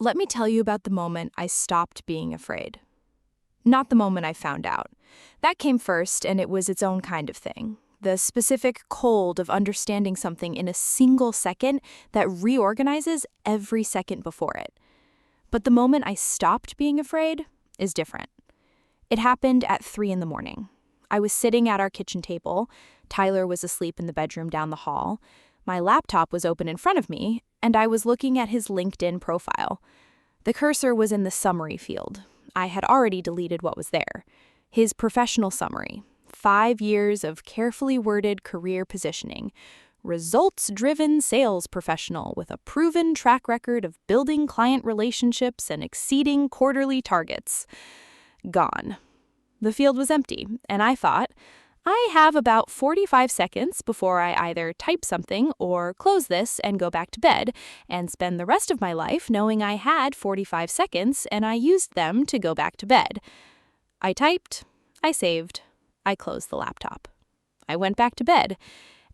Let me tell you about the moment I stopped being afraid. Not the moment I found out. That came first, and it was its own kind of thing. The specific cold of understanding something in a single second that reorganizes every second before it. But the moment I stopped being afraid is different. It happened at 3 in the morning. I was sitting at our kitchen table. Tyler was asleep in the bedroom down the hall. My laptop was open in front of me, and I was looking at his LinkedIn profile. The cursor was in the summary field. I had already deleted what was there. His professional summary. 5 years of carefully worded career positioning. Results-driven sales professional with a proven track record of building client relationships and exceeding quarterly targets. Gone. The field was empty, and I thought, I have about 45 seconds before I either type something or close this and go back to bed and spend the rest of my life knowing I had 45 seconds and I used them to go back to bed. I typed, I saved, I closed the laptop. I went back to bed,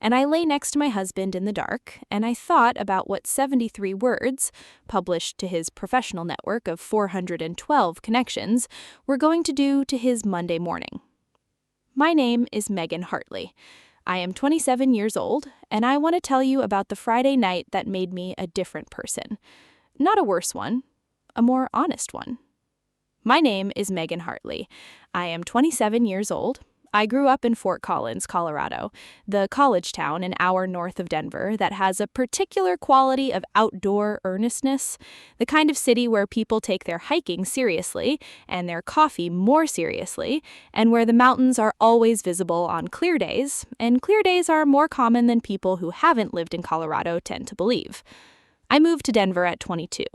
and I lay next to my husband in the dark, and I thought about what 73 words, published to his professional network of 412 connections, were going to do to his Monday morning. My name is Megan Hartley. I am 27 years old, and I want to tell you about the Friday night that made me a different person. Not a worse one, a more honest one. My name is Megan Hartley. I am 27 years old. I grew up in Fort Collins, Colorado, the college town an hour north of Denver that has a particular quality of outdoor earnestness, the kind of city where people take their hiking seriously and their coffee more seriously, and where the mountains are always visible on clear days, and clear days are more common than people who haven't lived in Colorado tend to believe. I moved to Denver at 22.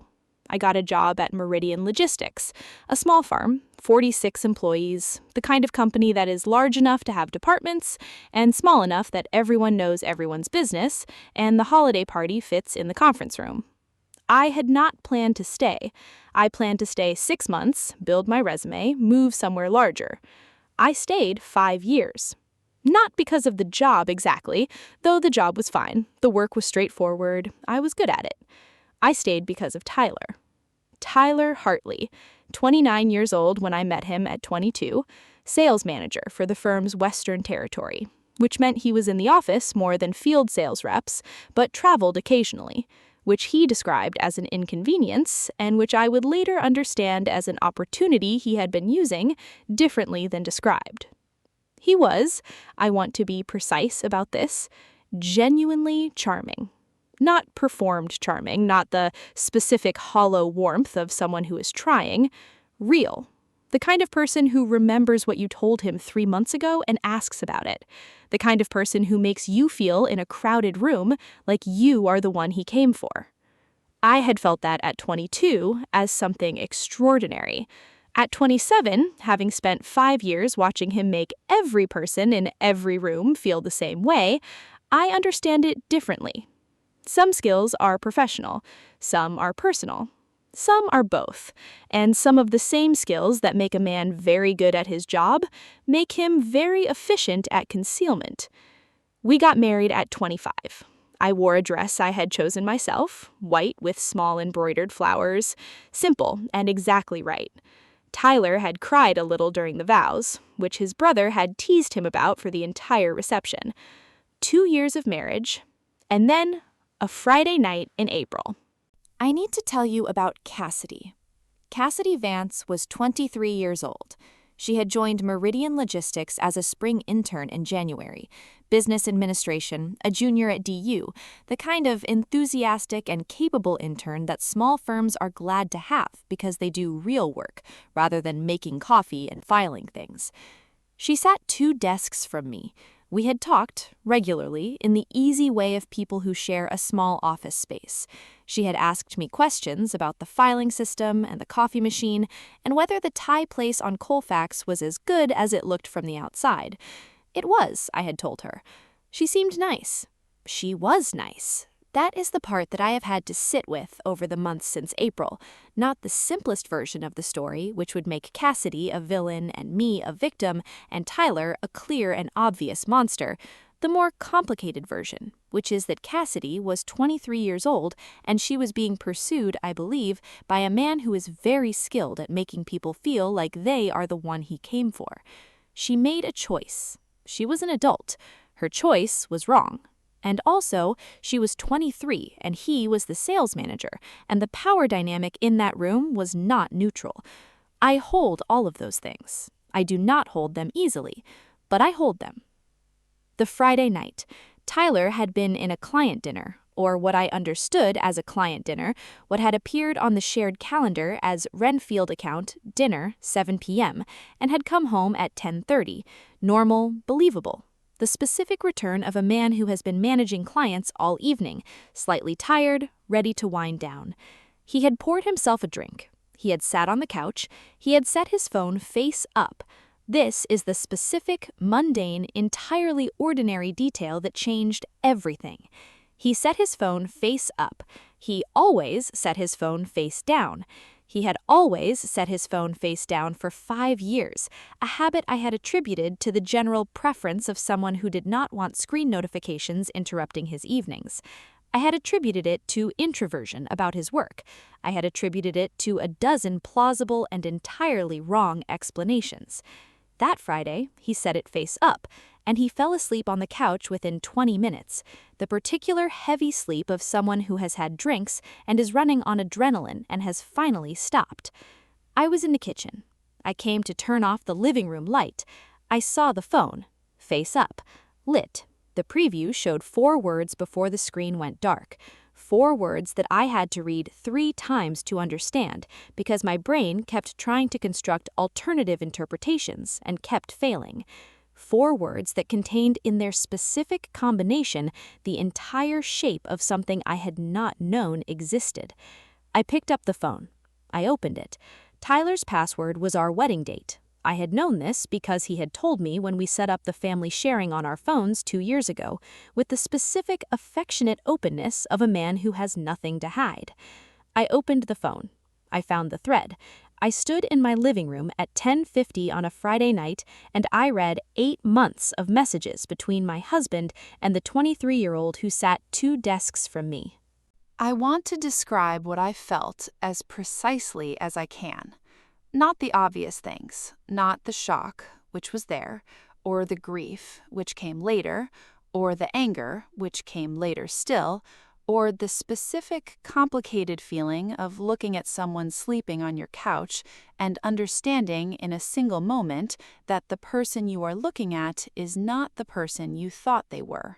I got a job at Meridian Logistics, a small firm, 46 employees, the kind of company that is large enough to have departments and small enough that everyone knows everyone's business, and the holiday party fits in the conference room. I had not planned to stay. I planned to stay 6 months, build my resume, move somewhere larger. I stayed 5 years. Not because of the job exactly, though the job was fine. The work was straightforward. I was good at it. I stayed because of Tyler. Tyler Hartley, 29 years old when I met him at 22, sales manager for the firm's Western Territory, which meant he was in the office more than field sales reps, but traveled occasionally, which he described as an inconvenience and which I would later understand as an opportunity he had been using differently than described. He was, I want to be precise about this, genuinely charming. Not performed charming, not the specific hollow warmth of someone who is trying. Real. The kind of person who remembers what you told him 3 months ago and asks about it. The kind of person who makes you feel in a crowded room like you are the one he came for. I had felt that at 22 as something extraordinary. At 27, having spent 5 years watching him make every person in every room feel the same way, I understand it differently. Some skills are professional, some are personal, some are both, and some of the same skills that make a man very good at his job make him very efficient at concealment. We got married at 25. I wore a dress I had chosen myself, white with small embroidered flowers, simple and exactly right. Tyler had cried a little during the vows, which his brother had teased him about for the entire reception. 2 years of marriage, and then a Friday night in April. I need to tell you about Cassidy. Cassidy Vance was 23 years old. She had joined Meridian Logistics as a spring intern in January, business administration, a junior at DU, the kind of enthusiastic and capable intern that small firms are glad to have because they do real work rather than making coffee and filing things. She sat 2 desks from me. We had talked, regularly, in the easy way of people who share a small office space. She had asked me questions about the filing system and the coffee machine, and whether the Thai place on Colfax was as good as it looked from the outside. It was, I had told her. She seemed nice. She was nice. That is the part that I have had to sit with over the months since April, not the simplest version of the story, which would make Cassidy a villain and me a victim and Tyler a clear and obvious monster, the more complicated version, which is that Cassidy was 23 years old and she was being pursued, I believe, by a man who is very skilled at making people feel like they are the one he came for. She made a choice. She was an adult. Her choice was wrong. And also, she was 23 and he was the sales manager, and the power dynamic in that room was not neutral. I hold all of those things. I do not hold them easily, but I hold them. The Friday night, Tyler had been in a client dinner, or what I understood as a client dinner, what had appeared on the shared calendar as Renfield account dinner 7 p.m., and had come home at 10:30. Normal, believable. The specific return of a man who has been managing clients all evening, slightly tired, ready to wind down. He had poured himself a drink. He had sat on the couch. He had set his phone face up. This is the specific, mundane, entirely ordinary detail that changed everything. He set his phone face up. He always set his phone face down. He had always set his phone face down for 5 years, a habit I had attributed to the general preference of someone who did not want screen notifications interrupting his evenings. I had attributed it to introversion about his work. I had attributed it to a dozen plausible and entirely wrong explanations. That Friday, he set it face up, and he fell asleep on the couch within 20 minutes, the particular heavy sleep of someone who has had drinks and is running on adrenaline and has finally stopped. I was in the kitchen. I came to turn off the living room light. I saw the phone, face up, lit. The preview showed 4 words before the screen went dark. 4 words that I had to read 3 times to understand because my brain kept trying to construct alternative interpretations and kept failing. 4 words that contained in their specific combination the entire shape of something I had not known existed. I picked up the phone. I opened it. Tyler's password was our wedding date. I had known this because he had told me when we set up the family sharing on our phones 2 years ago, with the specific affectionate openness of a man who has nothing to hide. I opened the phone. I found the thread. I stood in my living room at 10:50 on a Friday night, and I read 8 months of messages between my husband and the 23-year-old who sat 2 desks from me. I want to describe what I felt as precisely as I can. Not the obvious things, not the shock, which was there, or the grief, which came later, or the anger, which came later still, or the specific, complicated feeling of looking at someone sleeping on your couch and understanding in a single moment that the person you are looking at is not the person you thought they were.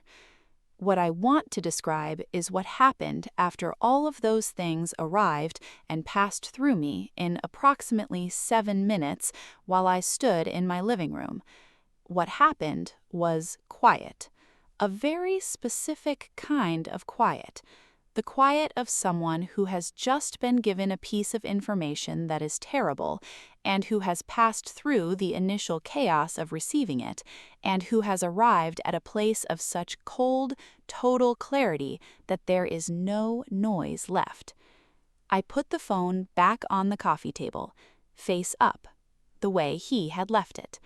What I want to describe is what happened after all of those things arrived and passed through me in approximately 7 minutes while I stood in my living room. What happened was quiet. A very specific kind of quiet. The quiet of someone who has just been given a piece of information that is terrible and who has passed through the initial chaos of receiving it and who has arrived at a place of such cold, total clarity that there is no noise left. I put the phone back on the coffee table, face up, the way he had left it.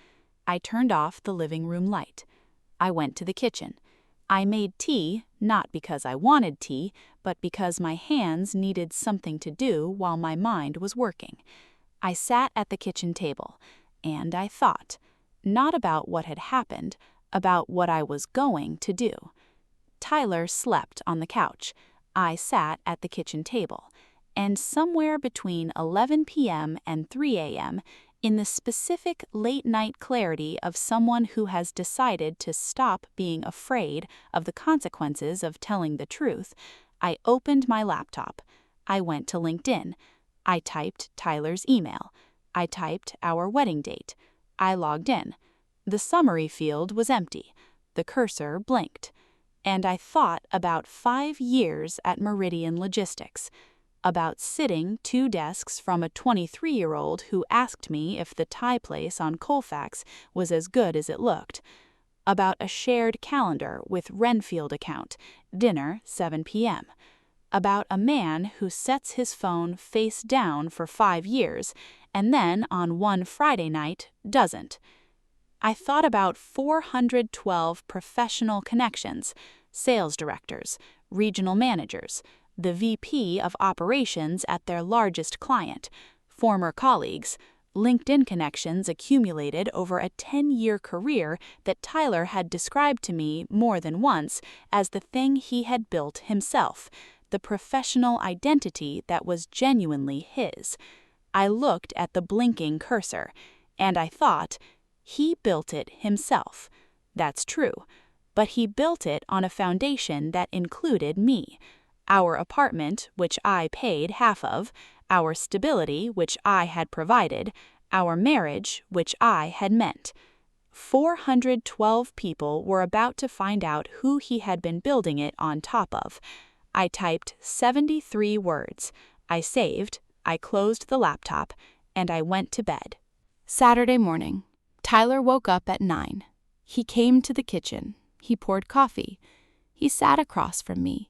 I turned off the living room light. I went to the kitchen. I made tea, not because I wanted tea, but because my hands needed something to do while my mind was working. I sat at the kitchen table, and I thought, not about what had happened, about what I was going to do. Tyler slept on the couch. I sat at the kitchen table, and somewhere between 11 p.m. and 3 a.m., in the specific late-night clarity of someone who has decided to stop being afraid of the consequences of telling the truth, I opened my laptop. I went to LinkedIn. I typed Tyler's email. I typed our wedding date. I logged in. The summary field was empty. The cursor blinked. And I thought about 5 years at Meridian Logistics. About sitting 2 desks from a 23-year-old who asked me if the Thai place on Colfax was as good as it looked. About a shared calendar with Renfield account, dinner 7 p.m. About a man who sets his phone face down for 5 years and then on one Friday night doesn't. I thought about 412 professional connections, sales directors, regional managers, the VP of operations at their largest client, former colleagues, LinkedIn connections accumulated over a 10-year career that Tyler had described to me more than once as the thing he had built himself, the professional identity that was genuinely his. I looked at the blinking cursor, and I thought, he built it himself. That's true, but he built it on a foundation that included me, our apartment, which I paid half of, our stability, which I had provided, our marriage, which I had meant. 412 people were about to find out who he had been building it on top of. I typed 73 words. I saved, I closed the laptop, and I went to bed. Saturday morning. Tyler woke up at 9. He came to the kitchen. He poured coffee. He sat across from me.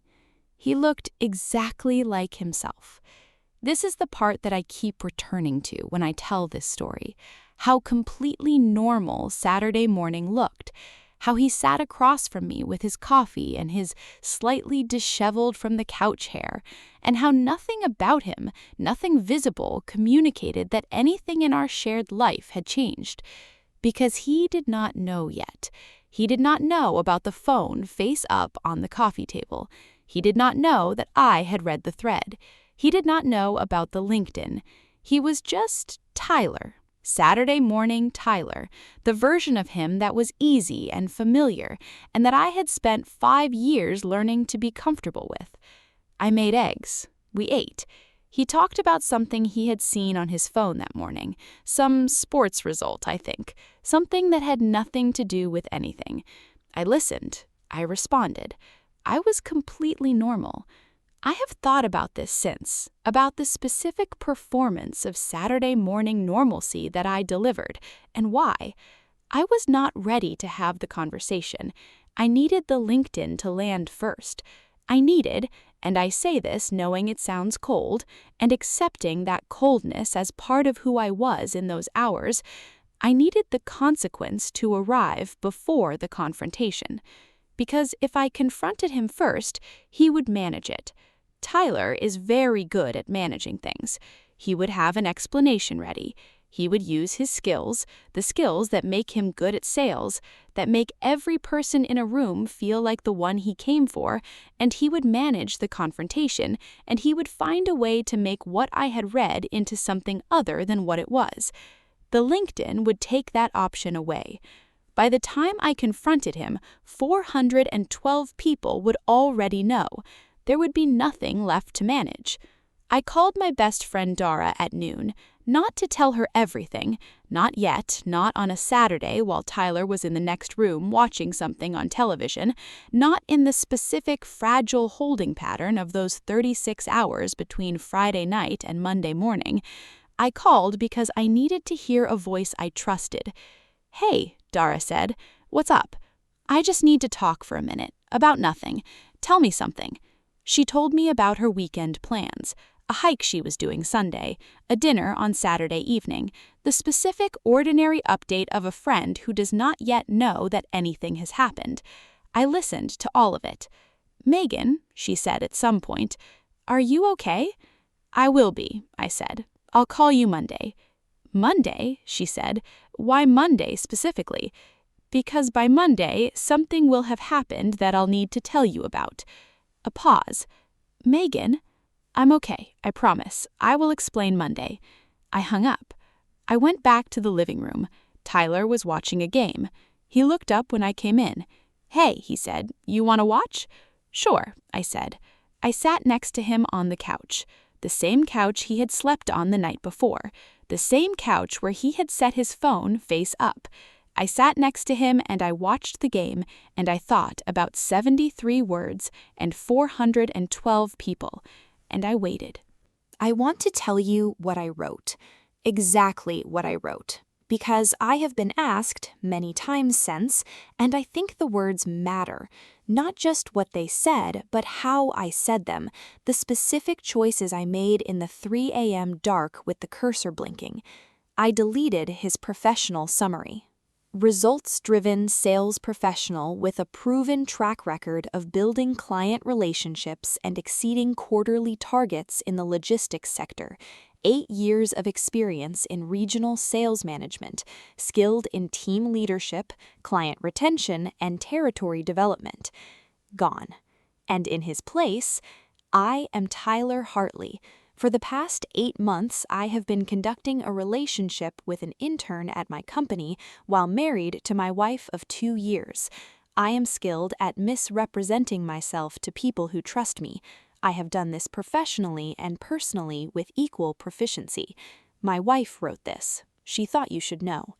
He looked exactly like himself. This is the part that I keep returning to when I tell this story. How completely normal Saturday morning looked. How he sat across from me with his coffee and his slightly disheveled from the couch hair, and how nothing about him, nothing visible, communicated that anything in our shared life had changed. Because he did not know yet. He did not know about the phone face up on the coffee table. He did not know that I had read the thread. He did not know about the LinkedIn. He was just Tyler. Saturday morning Tyler, the version of him that was easy and familiar, and that I had spent 5 years learning to be comfortable with. I made eggs. We ate. He talked about something he had seen on his phone that morning, some sports result, I think, something that had nothing to do with anything. I listened. I responded. I was completely normal. I have thought about this since, about the specific performance of Saturday morning normalcy that I delivered, and why. I was not ready to have the conversation. I needed the LinkedIn to land first. I needed, and I say this knowing it sounds cold, and accepting that coldness as part of who I was in those hours, I needed the consequence to arrive before the confrontation. Because if I confronted him first, he would manage it. Tyler is very good at managing things. He would have an explanation ready. He would use his skills, the skills that make him good at sales, that make every person in a room feel like the one he came for, and he would manage the confrontation, and he would find a way to make what I had read into something other than what it was. The LinkedIn would take that option away. By the time I confronted him, 412 people would already know. There would be nothing left to manage. I called my best friend Dara at noon, not to tell her everything, not yet, not on a Saturday while Tyler was in the next room watching something on television, not in the specific fragile holding pattern of those 36 hours between Friday night and Monday morning. I called because I needed to hear a voice I trusted. "Hey," Dara said, "what's up? I just need to talk for a minute, about nothing. Tell me something." She told me about her weekend plans, a hike she was doing Sunday, a dinner on Saturday evening, the specific ordinary update of a friend who does not yet know that anything has happened. I listened to all of it. "Megan," she said at some point, "are you okay?" "I will be," I said. "I'll call you Monday." "Monday?" she said. "Why Monday specifically?" "Because by Monday, something will have happened that I'll need to tell you about." A pause. "Megan?" "I'm okay, I promise. I will explain Monday." I hung up. I went back to the living room. Tyler was watching a game. He looked up when I came in. "Hey," he said, "you want to watch?" "Sure," I said. I sat next to him on the couch, the same couch he had slept on the night before, the same couch where he had set his phone face up. I sat next to him and I watched the game, and I thought about 73 words and 412 people, and I waited. I want to tell you what I wrote, exactly what I wrote, because I have been asked many times since, and I think the words matter, not just what they said, but how I said them, the specific choices I made in the 3 a.m. dark with the cursor blinking. I deleted his professional summary. results-driven sales professional with a proven track record of building client relationships and exceeding quarterly targets in the logistics sector. 8 years of experience in regional sales management, skilled in team leadership, client retention, and territory development. Gone. And in his place, I am Tyler Hartley. For the past 8 months, I have been conducting a relationship with an intern at my company while married to my wife of 2 years. I am skilled at misrepresenting myself to people who trust me. I have done this professionally and personally with equal proficiency. My wife wrote this. She thought you should know.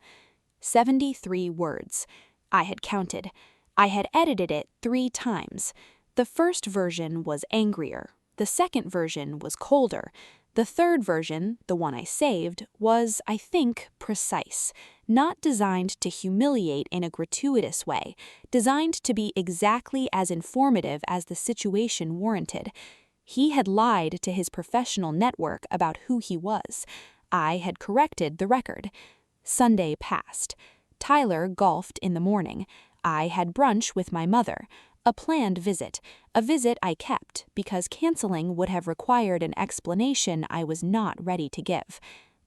73 words. I had counted. I had edited it 3 times. The first version was angrier. The second version was colder. The third version, the one I saved, was, I think, precise, not designed to humiliate in a gratuitous way, designed to be exactly as informative as the situation warranted. He had lied to his professional network about who he was. I had corrected the record. Sunday passed. Tyler golfed in the morning. I had brunch with my mother. A planned visit, a visit I kept because canceling would have required an explanation I was not ready to give.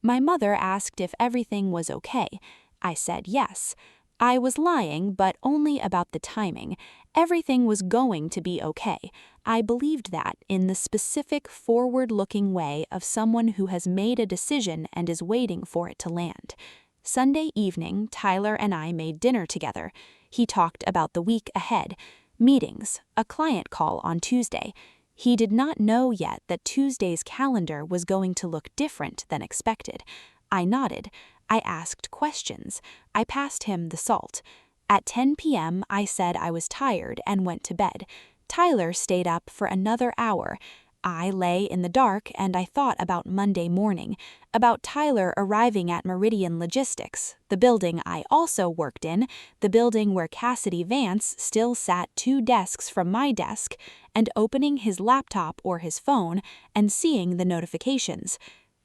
My mother asked if everything was okay. I said yes. I was lying, but only about the timing. Everything was going to be okay. I believed that in the specific forward-looking way of someone who has made a decision and is waiting for it to land. Sunday evening, Tyler and I made dinner together. He talked about the week ahead. Meetings, a client call on Tuesday. He did not know yet that Tuesday's calendar was going to look different than expected. I nodded. I asked questions. I passed him the salt. At 10 p.m., I said I was tired and went to bed. Tyler stayed up for another hour. I lay in the dark and I thought about Monday morning, about Tyler arriving at Meridian Logistics, the building I also worked in, the building where Cassidy Vance still sat 2 desks from my desk, and opening his laptop or his phone and seeing the notifications.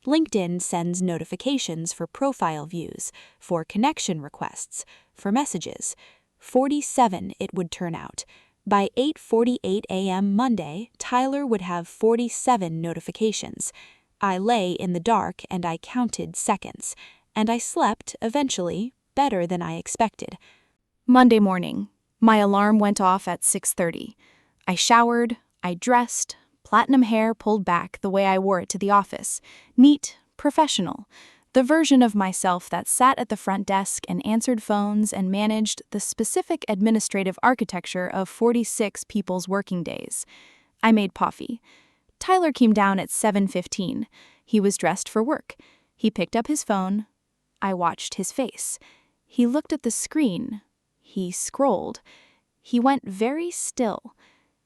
LinkedIn sends notifications for profile views, for connection requests, for messages. 47 it would turn out. By 8:48 a.m. Monday, Tyler would have 47 notifications. I lay in the dark and I counted seconds, and I slept, eventually, better than I expected. Monday morning. My alarm went off at 6:30. I showered, I dressed, platinum hair pulled back the way I wore it to the office. Neat, professional. The version of myself that sat at the front desk and answered phones and managed the specific administrative architecture of 46 people's working days. I made coffee. Tyler came down at 7:15. He was dressed for work. He picked up his phone. I watched his face. He looked at the screen. He scrolled. He went very still.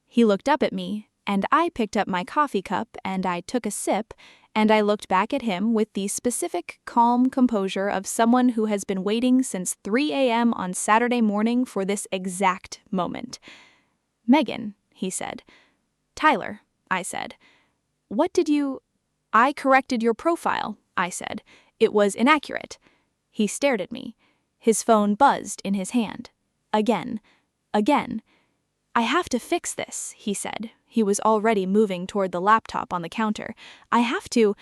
He looked up at me, and I picked up my coffee cup and I took a sip, and I looked back at him with the specific, calm composure of someone who has been waiting since 3 a.m. on Saturday morning for this exact moment. "Megan," he said. "Tyler," I said. "What did you—" "I corrected your profile," I said. "It was inaccurate." He stared at me. His phone buzzed in his hand. Again. Again. "I have to fix this," he said. He was already moving toward the laptop on the counter. "I have to—"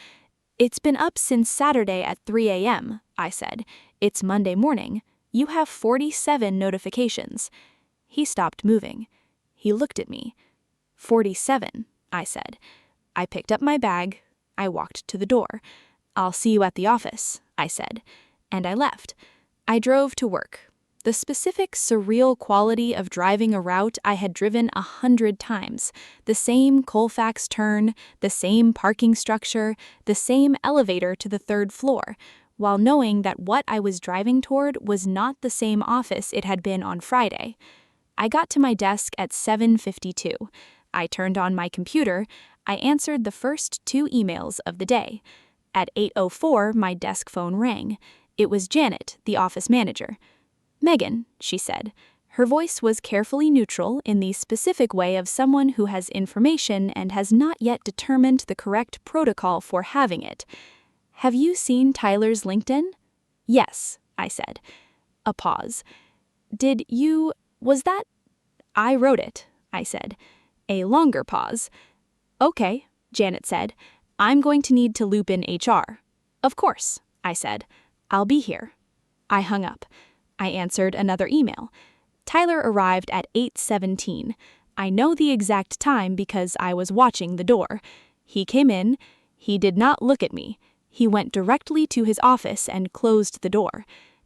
"It's been up since Saturday at 3 a.m., I said. "It's Monday morning. You have 47 notifications." He stopped moving. He looked at me. 47, I said. I picked up my bag. I walked to the door. "I'll see you at the office," I said. And I left. I drove to work. The specific surreal quality of driving a route I had driven 100 times, the same Colfax turn, the same parking structure, the same elevator to the 3rd floor, while knowing that what I was driving toward was not the same office it had been on Friday. I got to my desk at 7:52. I turned on my computer. I answered the first 2 emails of the day. At 8:04, my desk phone rang. It was Janet, the office manager. "Megan," she said. Her voice was carefully neutral in the specific way of someone who has information and has not yet determined the correct protocol for having it. "Have you seen Tyler's LinkedIn?" "Yes," I said. A pause. Was that? I wrote it, I said. A longer pause. Okay, Janet said. I'm going to need to loop in HR. Of course, I said. I'll be here. I hung up. I answered another email. Tyler arrived at 8:17. I know the exact time because I was watching the door. He came in. He did not look at me. He went directly to his office and closed the door.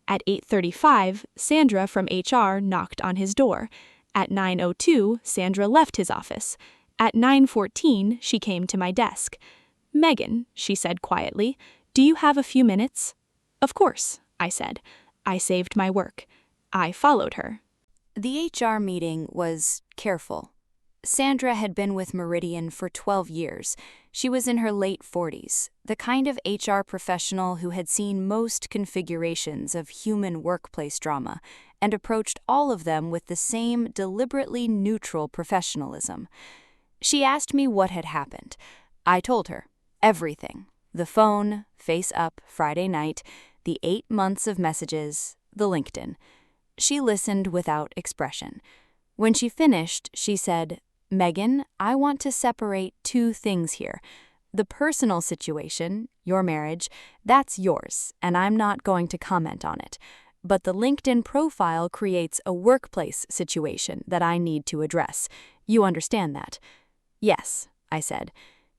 At 8:35, Sandra from HR knocked on his door. At 9:02, Sandra left his office. At 9:14, she came to my desk. "Megan," she said quietly, "do you have a few minutes?" "Of course," I said. I saved my work. I followed her. The HR meeting was careful. Sandra had been with Meridian for 12 years. She was in her late 40s, the kind of HR professional who had seen most configurations of human workplace drama and approached all of them with the same deliberately neutral professionalism. She asked me what had happened. I told her everything: the phone, face up, Friday night, the 8 months of messages, the LinkedIn. She listened without expression. When she finished, she said, "Megan, I want to separate two things here. The personal situation, your marriage, that's yours, and I'm not going to comment on it. But the LinkedIn profile creates a workplace situation that I need to address. You understand that?" "Yes," I said.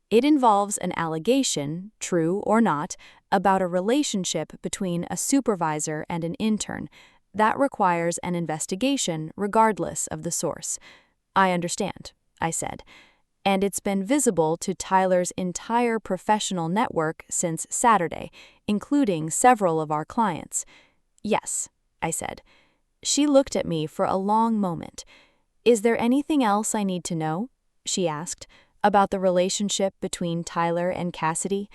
"It involves an allegation, true or not, about a relationship between a supervisor and an intern. That requires an investigation regardless of the source." "I understand," I said. "And it's been visible to Tyler's entire professional network since Saturday, including several of our clients." "Yes," I said. She looked at me for a long moment. "Is there anything else I need to know?" she asked. "About the relationship between Tyler and Cassidy?"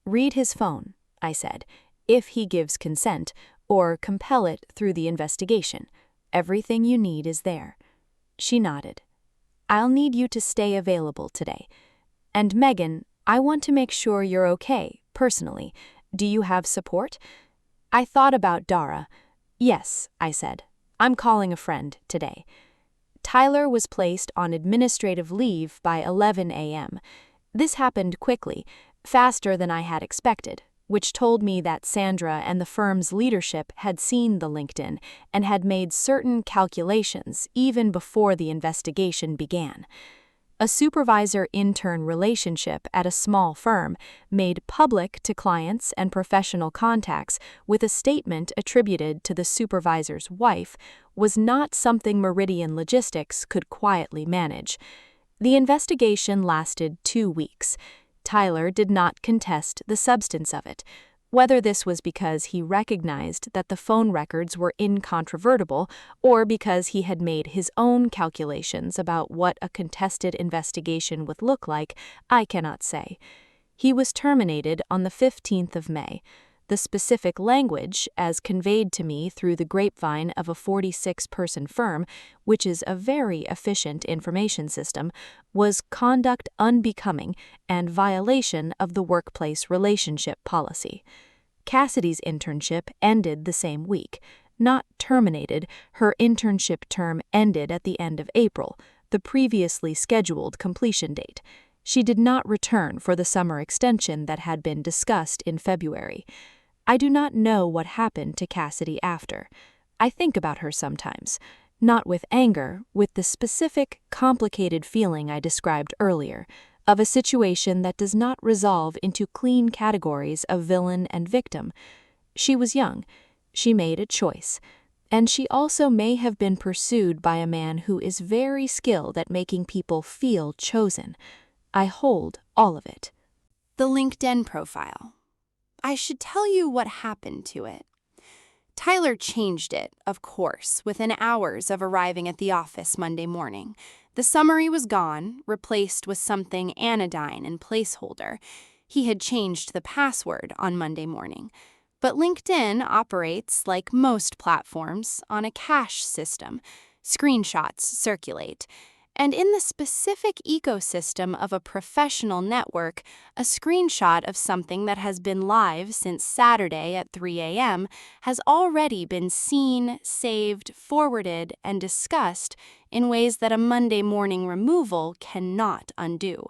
"Read his phone," I said, "if he gives consent, or compel it through the investigation. Everything you need is there." She nodded. "I'll need you to stay available today. And Megan, I want to make sure you're okay, personally. Do you have support?" I thought about Dara. "Yes," I said. "I'm calling a friend today." Tyler was placed on administrative leave by 11 a.m. This happened quickly, faster than I had expected, which told me that Sandra and the firm's leadership had seen the LinkedIn and had made certain calculations even before the investigation began. A supervisor-intern relationship at a small firm, made public to clients and professional contacts with a statement attributed to the supervisor's wife, was not something Meridian Logistics could quietly manage. The investigation lasted 2 weeks. Tyler did not contest the substance of it. Whether this was because he recognized that the phone records were incontrovertible or because he had made his own calculations about what a contested investigation would look like, I cannot say. He was terminated on the 15th of May. The specific language, as conveyed to me through the grapevine of a 46-person firm, which is a very efficient information system, was conduct unbecoming and violation of the workplace relationship policy. Cassidy's internship ended the same week. Not terminated, her internship term ended at the end of April, the previously scheduled completion date. She did not return for the summer extension that had been discussed in February. I do not know what happened to Cassidy after. I think about her sometimes, not with anger, with the specific, complicated feeling I described earlier, of a situation that does not resolve into clean categories of villain and victim. She was young. She made a choice. And she also may have been pursued by a man who is very skilled at making people feel chosen. I hold all of it. The LinkedIn profile. I should tell you what happened to it. Tyler changed it, of course, within hours of arriving at the office Monday morning. The summary was gone, replaced with something anodyne and placeholder. He had changed the password on Monday morning. But LinkedIn operates, like most platforms, on a cache system. Screenshots circulate. And in the specific ecosystem of a professional network, a screenshot of something that has been live since Saturday at 3 a.m. has already been seen, saved, forwarded, and discussed in ways that a Monday morning removal cannot undo.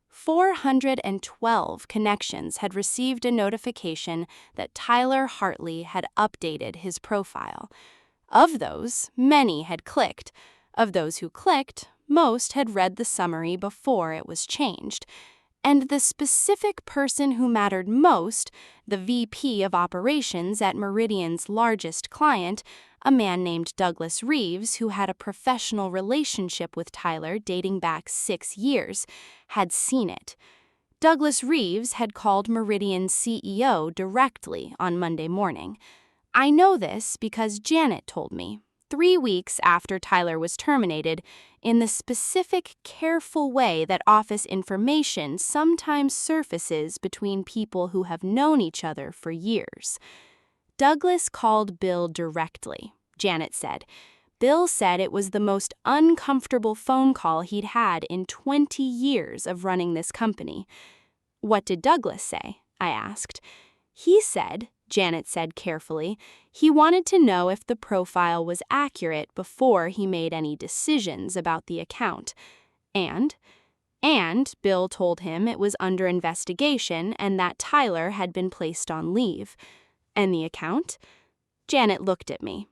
412 connections had received a notification that Tyler Hartley had updated his profile. Of those, many had clicked. Of those who clicked, most had read the summary before it was changed. And the specific person who mattered most, the VP of operations at Meridian's largest client, a man named Douglas Reeves, who had a professional relationship with Tyler dating back 6 years, had seen it. Douglas Reeves had called Meridian's CEO directly on Monday morning. I know this because Janet told me, 3 weeks after Tyler was terminated, in the specific, careful way that office information sometimes surfaces between people who have known each other for years. Douglas called Bill directly, Janet said. Bill said it was the most uncomfortable phone call he'd had in 20 years of running this company. What did Douglas say? I asked. He said, Janet said carefully, he wanted to know if the profile was accurate before he made any decisions about the account. And Bill told him it was under investigation and that Tyler had been placed on leave. And the account? Janet looked at me.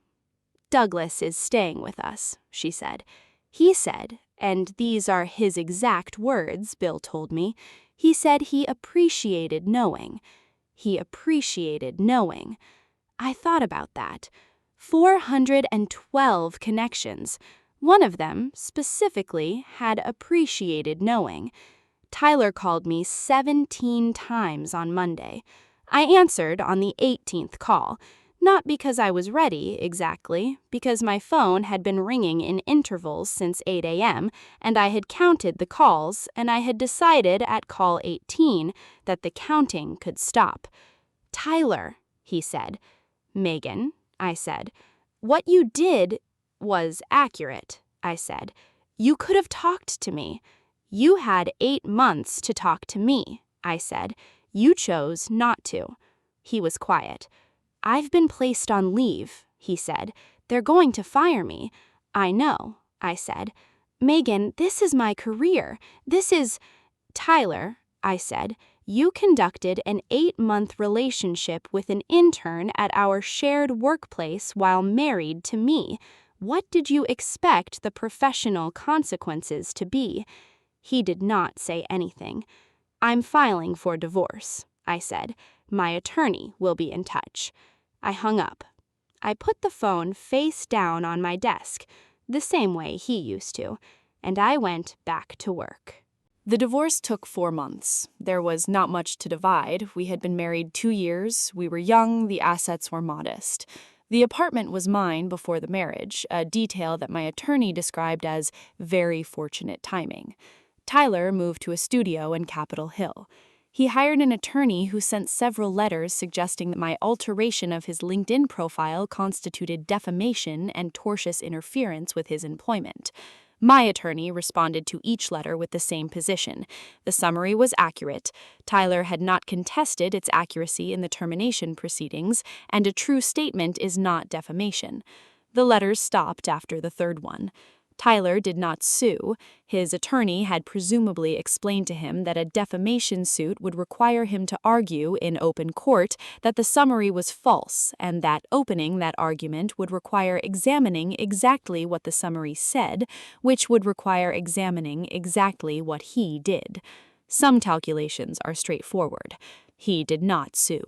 Douglas is staying with us, she said. He said, and these are his exact words, Bill told me, he said he appreciated knowing. He appreciated knowing. I thought about that. 412 connections. One of them, specifically, had appreciated knowing. Tyler called me 17 times on Monday. I answered on the 18th call, not because I was ready, exactly, because my phone had been ringing in intervals since 8 a.m., and I had counted the calls, and I had decided at call 18 that the counting could stop. Tyler, he said. Megan, I said. What you did was accurate, I said. You could have talked to me. You had 8 months to talk to me, I said. You chose not to. He was quiet. I've been placed on leave, he said. They're going to fire me. I know, I said. Megan, this is my career. This is... Tyler, I said. You conducted an 8-month relationship with an intern at our shared workplace while married to me. What did you expect the professional consequences to be? He did not say anything. I'm filing for divorce, I said. My attorney will be in touch. I hung up. I put the phone face down on my desk, the same way he used to, and I went back to work. The divorce took 4 months. There was not much to divide. We had been married 2 years. We were young. The assets were modest. The apartment was mine before the marriage, a detail that my attorney described as very fortunate timing. Tyler moved to a studio in Capitol Hill. He hired an attorney who sent several letters suggesting that my alteration of his LinkedIn profile constituted defamation and tortious interference with his employment. My attorney responded to each letter with the same position. The summary was accurate. Tyler had not contested its accuracy in the termination proceedings, and a true statement is not defamation. The letters stopped after the third one. Tyler did not sue. His attorney had presumably explained to him that a defamation suit would require him to argue in open court that the summary was false, and that opening that argument would require examining exactly what the summary said, which would require examining exactly what he did. Some calculations are straightforward. He did not sue.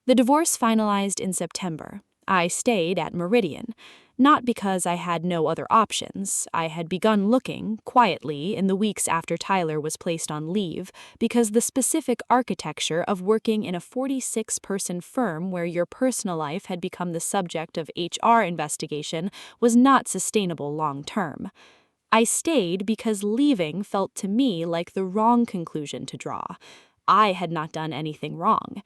The divorce finalized in September. I stayed at Meridian. Not because I had no other options. I had begun looking, quietly, in the weeks after Tyler was placed on leave, because the specific architecture of working in a 46-person firm where your personal life had become the subject of HR investigation was not sustainable long-term. I stayed because leaving felt to me like the wrong conclusion to draw. I had not done anything wrong.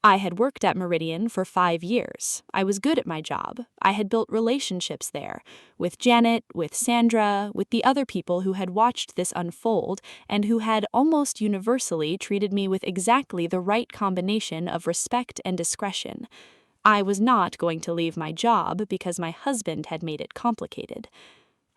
I had worked at Meridian for 5 years. I was good at my job. I had built relationships there, with Janet, with Sandra, with the other people who had watched this unfold and who had almost universally treated me with exactly the right combination of respect and discretion. I was not going to leave my job because my husband had made it complicated.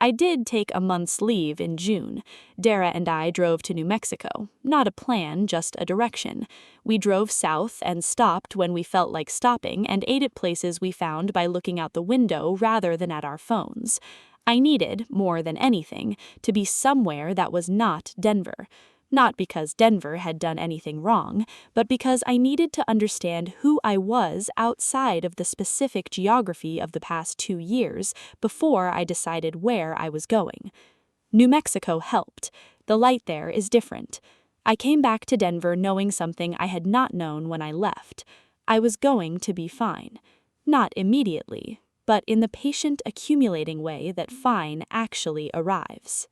I did take a month's leave in June. Dara and I drove to New Mexico. Not a plan, just a direction. We drove south and stopped when we felt like stopping and ate at places we found by looking out the window rather than at our phones. I needed, more than anything, to be somewhere that was not Denver. Not because Denver had done anything wrong, but because I needed to understand who I was outside of the specific geography of the past 2 years before I decided where I was going. New Mexico helped. The light there is different. I came back to Denver knowing something I had not known when I left. I was going to be fine. Not immediately, but in the patient accumulating way that fine actually arrives.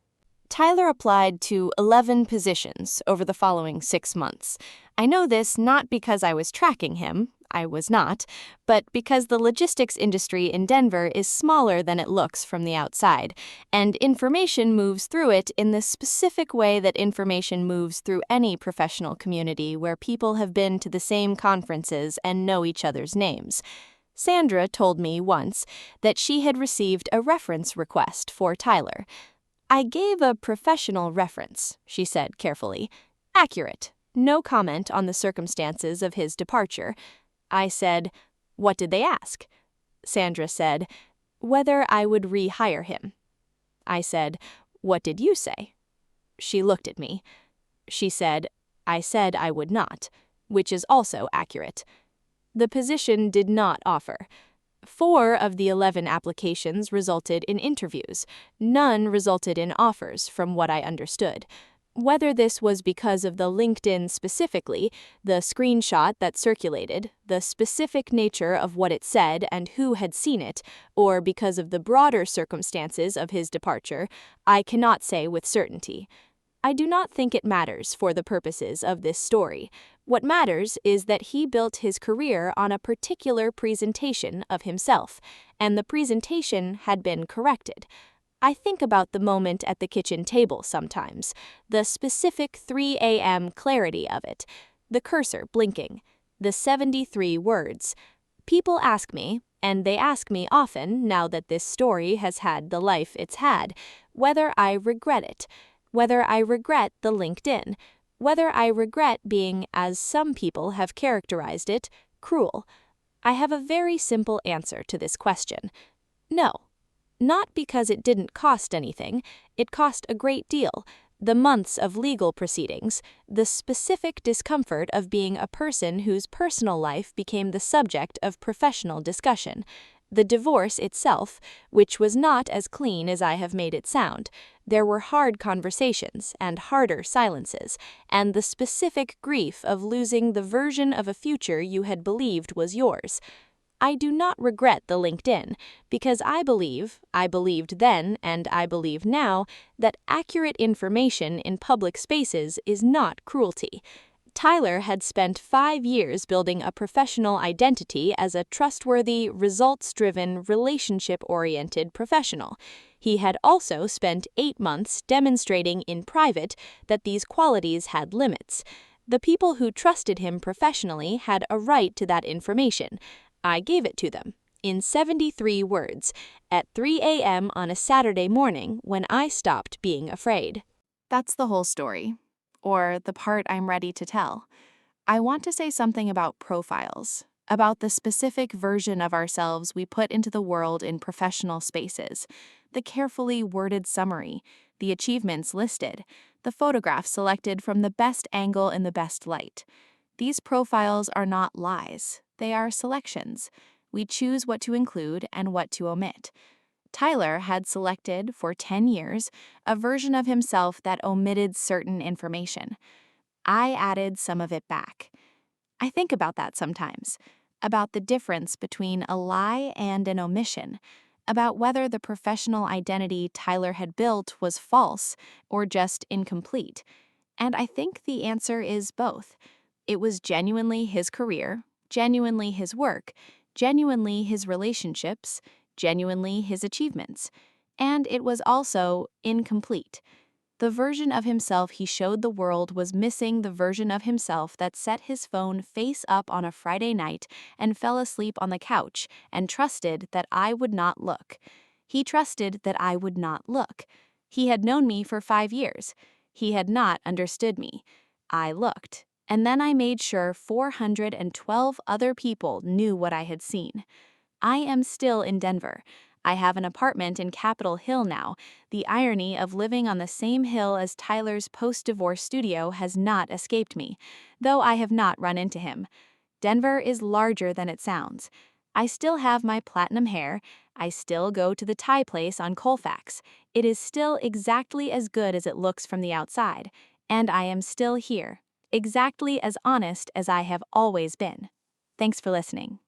Tyler applied to 11 positions over the following 6 months. I know this not because I was tracking him, I was not, but because the logistics industry in Denver is smaller than it looks from the outside, and information moves through it in the specific way that information moves through any professional community where people have been to the same conferences and know each other's names. Sandra told me once that she had received a reference request for Tyler. I gave a professional reference, she said carefully. Accurate. No comment on the circumstances of his departure. I said, "What did they ask?" Sandra said, "Whether I would rehire him." I said, "What did you say?" She looked at me. She said, "I said I would not," which is also accurate. The position did not offer. 4 of the 11 applications resulted in interviews. None resulted in offers, from what I understood. Whether this was because of the LinkedIn specifically, the screenshot that circulated, the specific nature of what it said and who had seen it, or because of the broader circumstances of his departure, I cannot say with certainty. I do not think it matters for the purposes of this story. What matters is that he built his career on a particular presentation of himself, and the presentation had been corrected. I think about the moment at the kitchen table sometimes, the specific 3 a.m. clarity of it, the cursor blinking, the 73 words. People ask me, and they ask me often now that this story has had the life it's had, whether I regret it, whether I regret the LinkedIn, whether I regret being, as some people have characterized it, cruel. I have a very simple answer to this question. No. Not because it didn't cost anything. It cost a great deal. The months of legal proceedings, the specific discomfort of being a person whose personal life became the subject of professional discussion, the divorce itself, which was not as clean as I have made it sound. There were hard conversations and harder silences, and the specific grief of losing the version of a future you had believed was yours. I do not regret the LinkedIn, because I believed then and I believe now, that accurate information in public spaces is not cruelty. Tyler had spent 5 years building a professional identity as a trustworthy, results-driven, relationship-oriented professional. He had also spent 8 months demonstrating in private that these qualities had limits. The people who trusted him professionally had a right to that information. I gave it to them, in 73 words, at 3 a.m. on a Saturday morning when I stopped being afraid. That's the whole story, or the part I'm ready to tell. I want to say something about profiles, about the specific version of ourselves we put into the world in professional spaces, the carefully worded summary, the achievements listed, the photographs selected from the best angle in the best light. These profiles are not lies. They are selections. We choose what to include and what to omit. Tyler had selected, for 10 years, a version of himself that omitted certain information. I added some of it back. I think about that sometimes, about the difference between a lie and an omission, about whether the professional identity Tyler had built was false or just incomplete. And I think the answer is both. It was genuinely his career, genuinely his work, genuinely his relationships, genuinely his achievements. And it was also incomplete. The version of himself he showed the world was missing the version of himself that set his phone face up on a Friday night and fell asleep on the couch and trusted that I would not look. He trusted that I would not look. He had known me for 5 years. He had not understood me. I looked. And then I made sure 412 other people knew what I had seen. I am still in Denver. I have an apartment in Capitol Hill now. The irony of living on the same hill as Tyler's post-divorce studio has not escaped me, though I have not run into him. Denver is larger than it sounds. I still have my platinum hair. I still go to the Thai place on Colfax. It is still exactly as good as it looks from the outside. And I am still here, exactly as honest as I have always been. Thanks for listening.